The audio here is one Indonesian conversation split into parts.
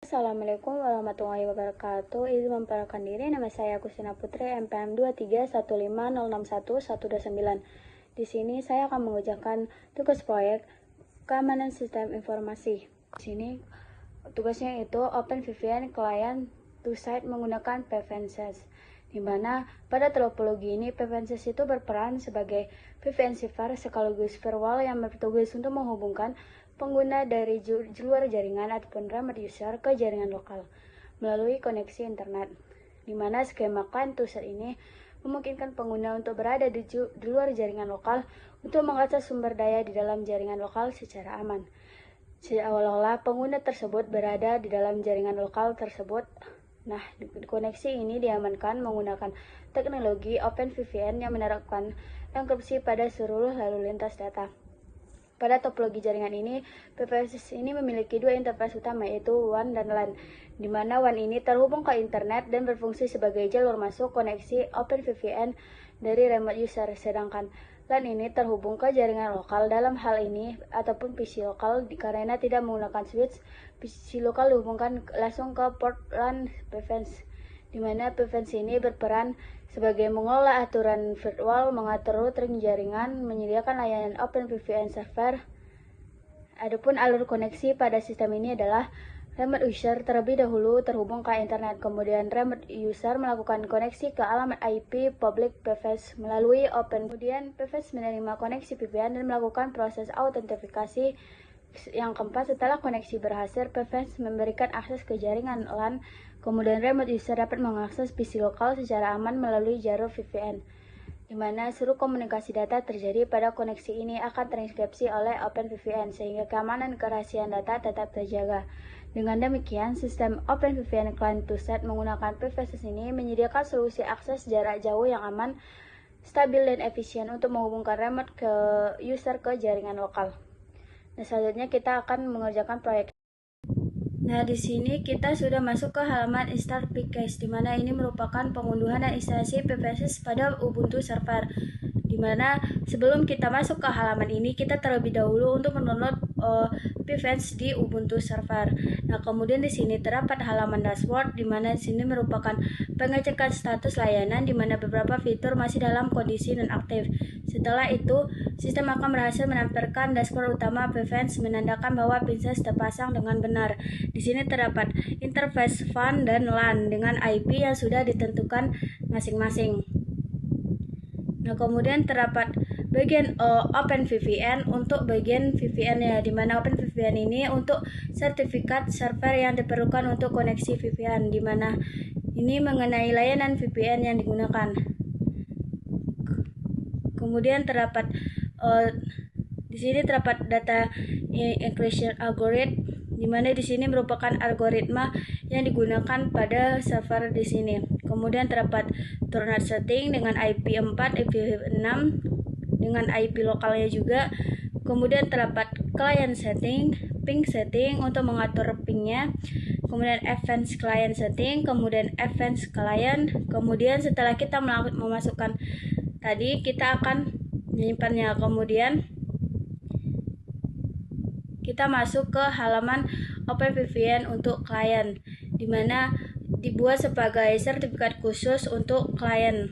Assalamualaikum warahmatullahi wabarakatuh. Izin memperkenalkan diri, nama saya Kusina Putri, MPM 23150611129. Di sini saya akan mengerjakan tugas proyek keamanan sistem informasi. Di sini tugasnya itu Open VPN Client to Site menggunakan PVNSys. Di mana pada topologi ini PVNSys itu berperan sebagai VPN server sekaligus firewall yang bertugas untuk menghubungkan pengguna dari luar jaringan ataupun remote user ke jaringan lokal melalui koneksi internet, di mana skema client to site ini memungkinkan pengguna untuk berada di luar jaringan lokal untuk mengakses sumber daya di dalam jaringan lokal secara aman. Seolah-olah pengguna tersebut berada di dalam jaringan lokal tersebut. Nah, koneksi ini diamankan menggunakan teknologi OpenVPN yang menerapkan enkripsi pada seluruh lalu lintas data. Pada topologi jaringan ini, PVNSys ini memiliki dua interface utama, yaitu WAN dan LAN, di mana WAN ini terhubung ke internet dan berfungsi sebagai jalur masuk koneksi OpenVPN dari remote user, sedangkan LAN ini terhubung ke jaringan lokal. Dalam hal ini, ataupun PC lokal, karena tidak menggunakan switch, PC lokal dihubungkan langsung ke port LAN PVNSys, di mana PVNSys ini berperan sebagai mengelola aturan firewall, mengatur routing jaringan, menyediakan layanan OpenVPN server. Adapun alur koneksi pada sistem ini adalah remote user terlebih dahulu terhubung ke internet, kemudian remote user melakukan koneksi ke alamat IP public PVNSys melalui Open. Kemudian PVNSys menerima koneksi VPN dan melakukan proses autentifikasi. Yang keempat, setelah koneksi berhasil, PVNSys memberikan akses ke jaringan LAN. Kemudian remote user dapat mengakses PC lokal secara aman melalui jalur VPN, di mana seluruh komunikasi data terjadi pada koneksi ini akan terenkripsi oleh OpenVPN sehingga keamanan kerahasiaan data tetap terjaga. Dengan demikian, sistem OpenVPN Client to Site menggunakan PVNSys ini menyediakan solusi akses jarak jauh yang aman, stabil, dan efisien untuk menghubungkan remote ke user ke jaringan lokal. Nah, selanjutnya kita akan mengerjakan proyek. Nah, di sini kita sudah masuk ke halaman install package, di mana ini merupakan pengunduhan dan instalasi PVNSys pada Ubuntu server. Di mana sebelum kita masuk ke halaman ini, kita terlebih dahulu untuk mendownload PVNSys di Ubuntu server. Nah, kemudian di sini terdapat halaman dashboard, di mana di sini merupakan pengecekan status layanan, di mana beberapa fitur masih dalam kondisi non-aktif. Setelah itu, sistem akan berhasil menampilkan dashboard utama PVNSys menandakan bahwa PVNSys terpasang dengan benar. Di sini terdapat interface WAN dan LAN dengan IP yang sudah ditentukan masing-masing. Nah, kemudian terdapat bagian OpenVPN untuk bagian VPN-nya, di mana OpenVPN ini untuk sertifikat server yang diperlukan untuk koneksi VPN, di mana ini mengenai layanan VPN yang digunakan. Kemudian terdapat di sini terdapat data encryption algorithm, di mana di sini merupakan algoritma yang digunakan pada server di sini. Kemudian terdapat turnet setting dengan IP 4, IP 6 dengan IP lokalnya juga. Kemudian terdapat client setting, ping setting untuk mengatur pingnya. Kemudian advanced client setting, kemudian advanced client. Kemudian setelah kita memasukkan tadi, kita akan menyimpannya. Kemudian kita masuk ke halaman OpenVPN untuk klien, di mana dibuat sebagai sertifikat khusus untuk klien.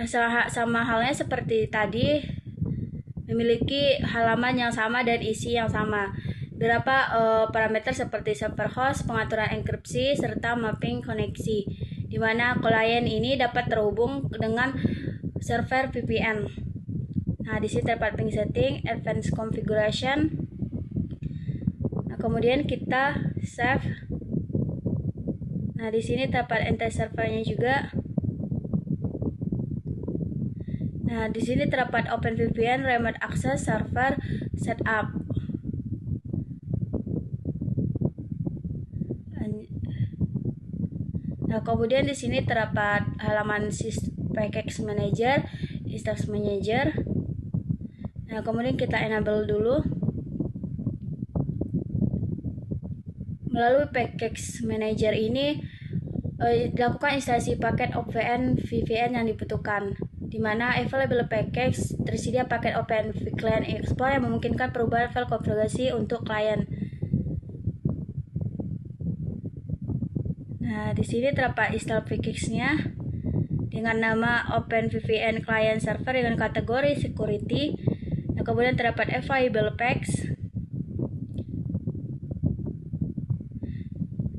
Sama halnya seperti tadi, memiliki halaman yang sama dan isi yang sama. Beberapa parameter seperti server host, pengaturan enkripsi, serta mapping koneksi, di mana klien ini dapat terhubung dengan server VPN. Nah, di sini terdapat ping setting, advanced configuration. Nah, kemudian kita save. Nah, di sini terdapat entry servernya juga. Nah, di sini terdapat OpenVPN Remote Access Server Setup. Nah, kemudian di sini terdapat halaman Package Manager, Instance Manager. Nah, kemudian kita enable dulu. Melalui Package Manager ini dilakukan instalasi paket OpenVPN yang dibutuhkan, di mana available package tersedia paket OpenVPN Explorer yang memungkinkan perubahan file konfigurasi untuk klien. Nah, di sini terdapat install package-nya dengan nama OpenVPN Client Server dengan kategori security. Nah, kemudian terdapat available packs.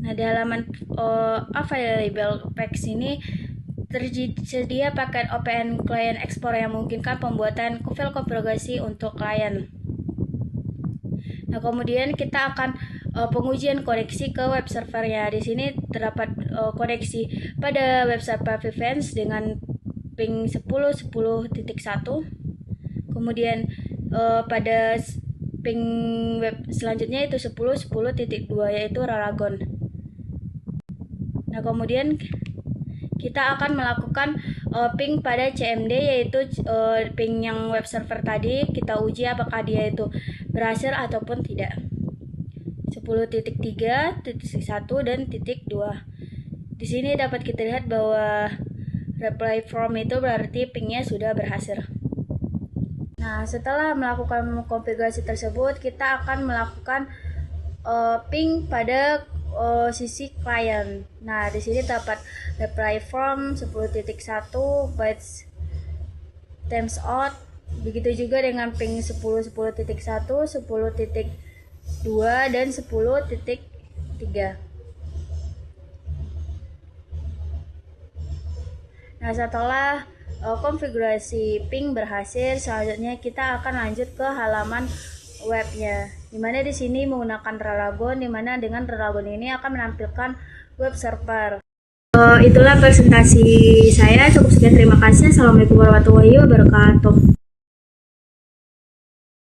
Nah, di halaman available packs ini tersedia paket OPN Client Explorer yang memungkinkan pembuatan file konfigurasi untuk klien. Nah, kemudian kita akan pengujian koneksi ke web servernya. Di sini terdapat koneksi pada web server VPN dengan ping 10.10.1. Kemudian pada ping web selanjutnya itu 10.10.2 yaitu Ralagon. Nah, kemudian kita akan melakukan ping pada CMD yaitu ping yang web server tadi. Kita uji apakah dia itu berhasil ataupun tidak. 10.3, titik 1 dan titik 2. Di sini dapat kita lihat bahwa reply from itu berarti pingnya sudah berhasil. Nah, setelah melakukan konfigurasi tersebut, kita akan melakukan ping pada sisi klien. Nah, di sini dapat reply from 10.1 bytes times out. Begitu juga dengan ping 10.10.1, 10.2 dan 10.3. Nah, setelah konfigurasi ping berhasil, selanjutnya kita akan lanjut ke halaman webnya. Dimana di sini menggunakan Ralagon, dimana dengan Ralagon ini akan menampilkan web server. Itulah presentasi saya. Cukup sekian, terima kasih. Assalamualaikum warahmatullahi wabarakatuh.